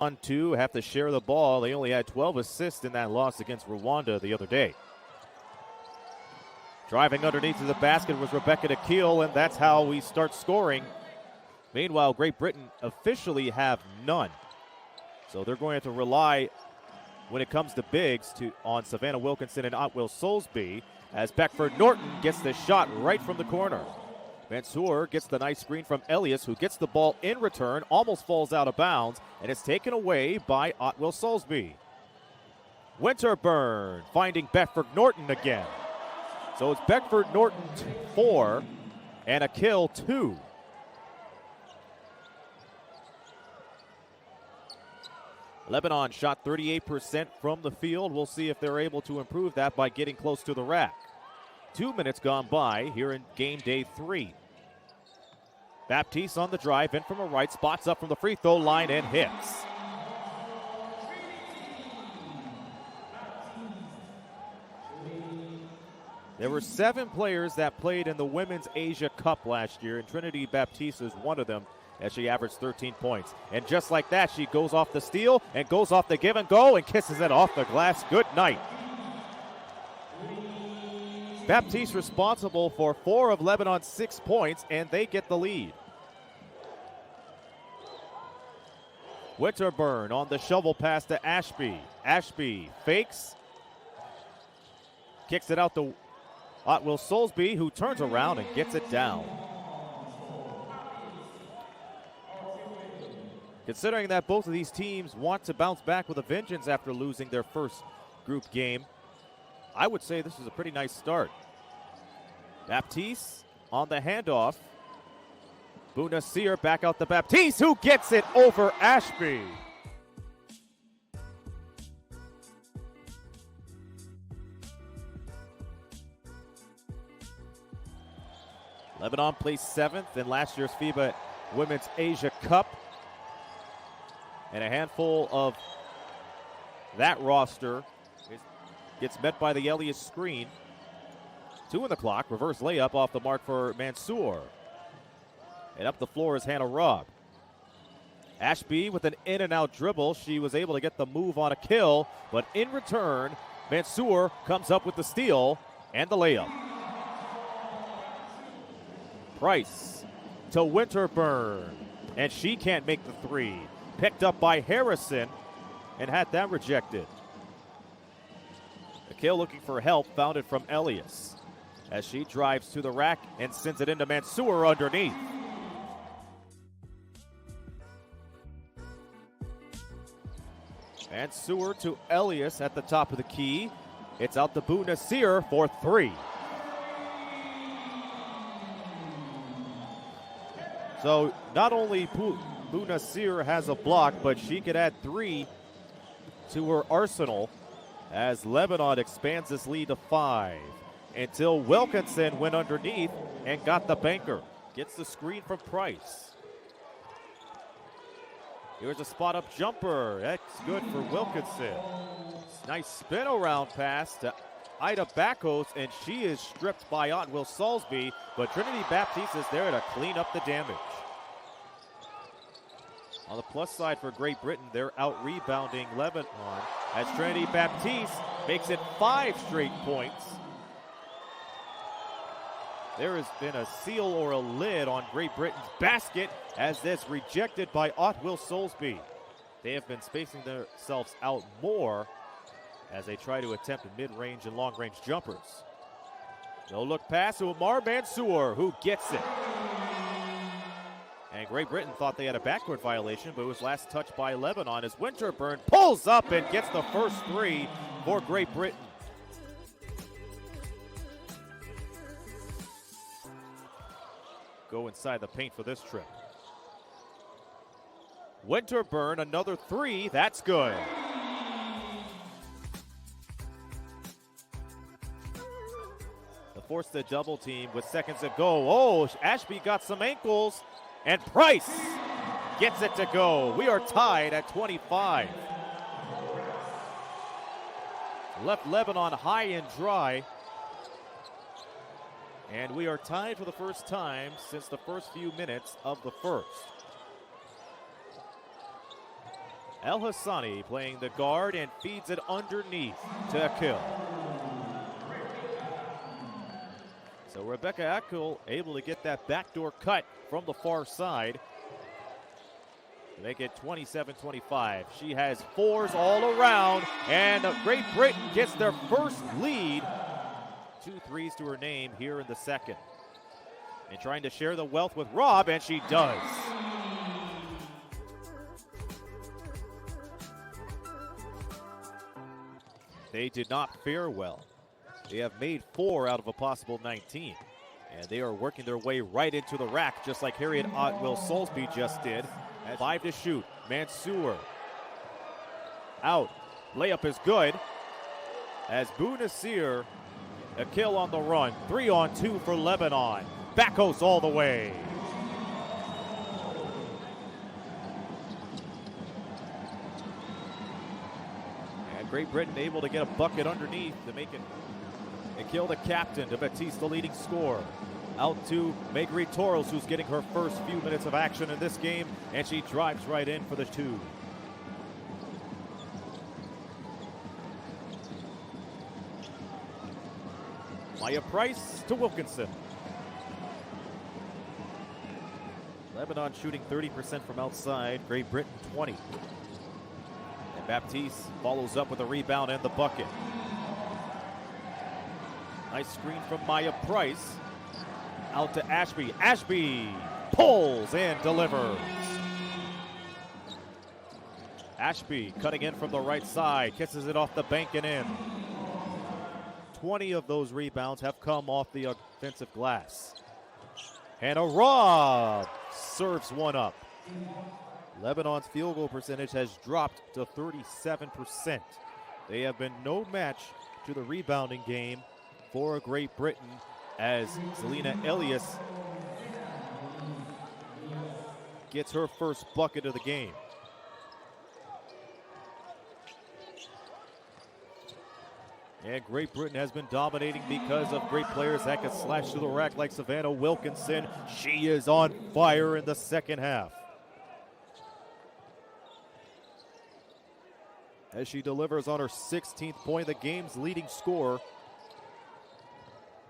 On two, have to share the ball. They only had 12 assists in that loss against Rwanda the other day. Driving underneath to the basket was Rebecca DeKeel, and that's how we start scoring. Meanwhile, Great Britain officially have none. So they're going to have to rely, when it comes to bigs, on Savannah Wilkinson and Otwell Soulsby, as Beckford Norton gets the shot right from the corner. Mansour gets the nice screen from Elias, who gets the ball in return, almost falls out of bounds, and it's taken away by Otwell Soulsby. Winterburn finding Beckford Norton again. So it's Beckford Norton 4 and Akil 2. Lebanon shot 38% from the field. We'll see if they're able to improve that by getting close to the rack. 2 minutes gone by here in game day 3. Baptiste on the drive, in from a right, spots up from the free throw line and hits. There were 7 players that played in the Women's Asia Cup last year, and Trinity Baptiste is one of them, as she averaged 13 points. And just like that, she goes off the steal and goes off the give and go and kisses it off the glass. Good night. Baptiste responsible for 4 of Lebanon's 6 points, and they get the lead. Winterburn on the shovel pass to Ashby. Ashby fakes. Kicks it out to Otwell Soulsby, who turns around and gets it down. Considering that both of these teams want to bounce back with a vengeance after losing their first group game, I would say this is a pretty nice start. Baptiste on the handoff. Bounasir back out to Baptiste, who gets it over Ashby. Lebanon placed 7th in last year's FIBA Women's Asia Cup. And a handful of that roster gets met by the Elias screen. 2 on the clock, reverse layup off the mark for Mansour. And up the floor is Hannah Robb. Ashby with an in and out dribble. She was able to get the move on a kill, but in return, Mansour comes up with the steal and the layup. Price to Winterburn, and she can't make the 3. Picked up by Harrison and had that rejected. Akil looking for help, found it from Elias as she drives to the rack and sends it into Mansour underneath. Mansour to Elias at the top of the key. It's out to Bounasir for 3. So not only Bounasir has a block, but she could add 3 to her arsenal as Lebanon expands this lead to 5 until Wilkinson went underneath and got the banker. Gets the screen from Price. Here's a spot-up jumper. That's good for Wilkinson. Nice spin-around pass to Ida Backos, and she is stripped by Otwell Soulsby, but Trinity Baptiste is there to clean up the damage. On the plus side for Great Britain, they're out-rebounding Lebanon as Trinity Baptiste makes it 5 straight points. There has been a seal or a lid on Great Britain's basket as this rejected by Otwell Soulsby. They have been spacing themselves out more as they try to attempt mid-range and long-range jumpers. No-look pass to Amar Mansour, who gets it. And Great Britain thought they had a backcourt violation, but it was last touched by Lebanon as Winterburn pulls up and gets the first 3 for Great Britain. Go inside the paint for this trip. Winterburn, another 3, that's good. The forced the double team with seconds to go. Oh, Ashby got some ankles. And Price gets it to go. We are tied at 25. Left Lebanon high and dry. And we are tied for the first time since the first few minutes of the first. El Hassani playing the guard and feeds it underneath to Akil. So Rebecca Akil able to get that backdoor cut from the far side to make it 27-25. She has fours all around, and Great Britain gets their first lead. 2 threes to her name here in the second. And trying to share the wealth with Rob, and she does. They did not fare well. They have made 4 out of a possible 19. And they are working their way right into the rack, just like Harriet Otwell Soulsby just did. At 5 to shoot. Mansour out. Layup is good. As Bou Nasir, Akil on the run. 3-on-2 for Lebanon. Bakos all the way. And Great Britain able to get a bucket underneath to make it. Akil the captain, to Baptiste the leading scorer. Out to Marguerite Torres, who's getting her first few minutes of action in this game, and she drives right in for the 2. Maya Price to Wilkinson. Lebanon shooting 30% from outside, Great Britain 20. And Baptiste follows up with a rebound and the bucket. Nice screen from Maya Price. Out to Ashby. Ashby pulls and delivers. Ashby cutting in from the right side. Kisses it off the bank and in. 20 of those rebounds have come off the offensive glass. And a Rob serves one up. Lebanon's field goal percentage has dropped to 37%. They have been no match to the rebounding game for Great Britain, as Selena Elias gets her first bucket of the game. And Great Britain has been dominating because of great players that can slash to the rack like Savannah Wilkinson. She is on fire in the second half, as she delivers on her 16th point, the game's leading scorer.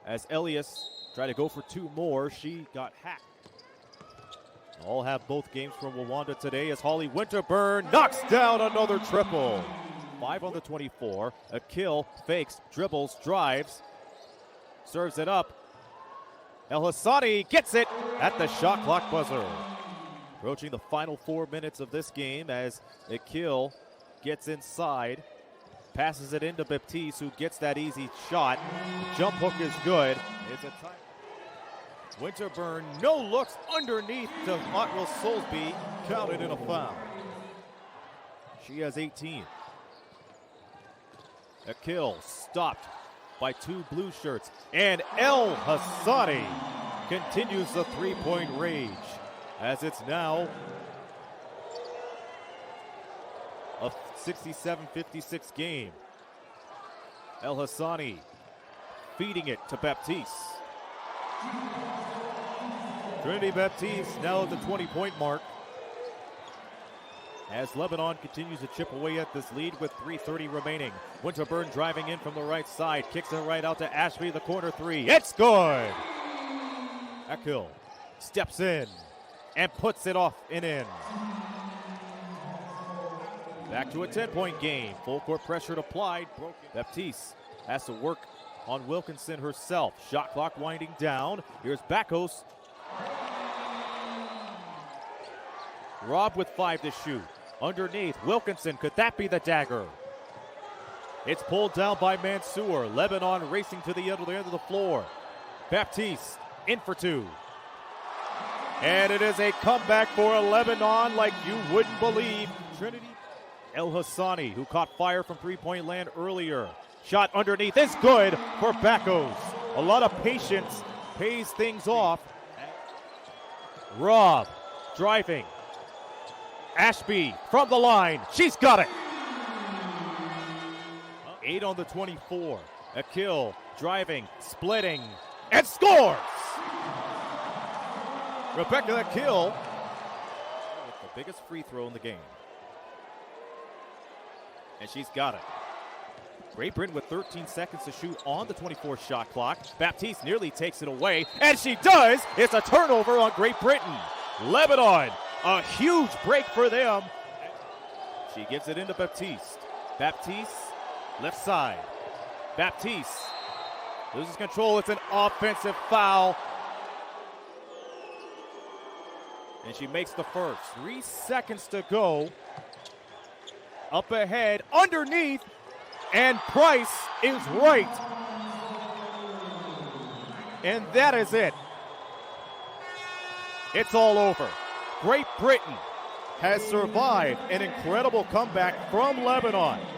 As Elias tried to go for 2 more, she got hacked. All have both games from Rwanda today, as Holly Winterburn knocks down another triple. 5 on the 24. Akil fakes, dribbles, drives, serves it up. El Hassani gets it at the shot clock buzzer. Approaching the final 4 minutes of this game, as Akil gets inside. Passes it into Baptiste, who gets that easy shot. Jump hook is good. It's a time. Winterburn, no looks underneath to Otwell Soulsby, counted in a foul. She has 18. Akil stopped by 2 blue shirts. And El Hassani continues the 3-point rage, as it's now a 67-56 game. El Hassani feeding it to Baptiste. Trinity Baptiste now at the 20-point mark, as Lebanon continues to chip away at this lead with 3:30 remaining. Winterburn driving in from the right side, kicks it right out to Ashby, the corner 3. It's good! Akil steps in and puts it off and in. Back to a 10-point game. Full court pressure applied. Broken. Baptiste has to work on Wilkinson herself. Shot clock winding down. Here's Bakos. Rob with 5 to shoot. Underneath, Wilkinson. Could that be the dagger? It's pulled down by Mansour. Lebanon racing to the other end of the floor. Baptiste in for 2. And it is a comeback for Lebanon like you wouldn't believe. Trinity. El Hassani, who caught fire from 3-point land earlier. Shot underneath is good for Bakos. A lot of patience pays things off. Rob driving. Ashby from the line. She's got it. 8 on the 24. Akil driving, splitting, and scores. Rebecca Akil with the biggest free throw in the game. And she's got it. Great Britain with 13 seconds to shoot on the 24 shot clock. Baptiste nearly takes it away, and she does. It's a turnover on Great Britain. Lebanon, a huge break for them. She gives it into Baptiste. Baptiste, left side. Baptiste loses control. It's an offensive foul. And she makes the first. 3 seconds to go. Up ahead, underneath, and Price is right. And that is it. It's all over. Great Britain has survived an incredible comeback from Lebanon.